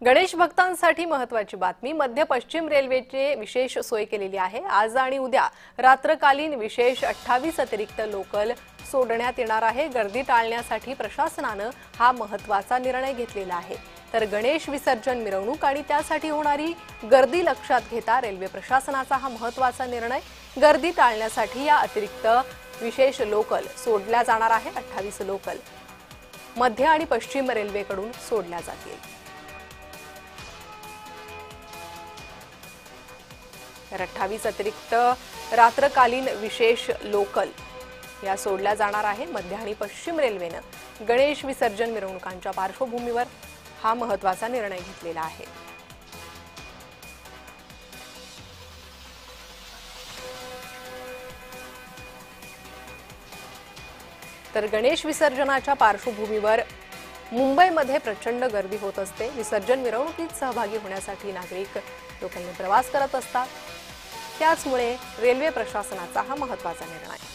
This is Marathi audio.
गणेश भक्तांसाठी महत्त्वाची बातमी। मध्य पश्चिम रेल्वेचे विशेष सोय केलेली आहे। आज आणि उद्या रात्रकालीन विशेष 28 अतिरिक्त लोकल सोडण्यात येणार आहे। गर्दी टाळण्यासाठी प्रशासनाने हा महत्त्वाचा निर्णय घेतलेला आहे। तर गणेश विसर्जन मिरवणूक आणि त्यासाठी होणारी गर्दी लक्षात घेता रेल्वे प्रशासनाचा हा महत्त्वाचा निर्णय। गर्दी टाळण्यासाठी या अतिरिक्त विशेष लोकल सोडल्या जाणार आहे। 28 लोकल मध्य आणि पश्चिम रेल्वेकडून सोडल्या जातील। तर 28 अतिरिक्त रात्रकालीन विशेष लोकल या सोडल्या जाणार आहे। मध्य आणि पश्चिम रेल्वेने गणेश विसर्जन मिरवणुकांच्या पार्श्वभूमीवर हा महत्त्वाचा निर्णय घेतलेला आहे। तर गणेश विसर्जनाच्या पार्श्वभूमीवर मुंबईमध्ये प्रचंड गर्दी होत असते। विसर्जन मिरवणुकीत सहभागी होण्यासाठी नागरिक लोकांनी प्रवास करत असतात। त्याचमुळे रेल्वे प्रशासनाचा हा महत्त्वाचा निर्णय आहे।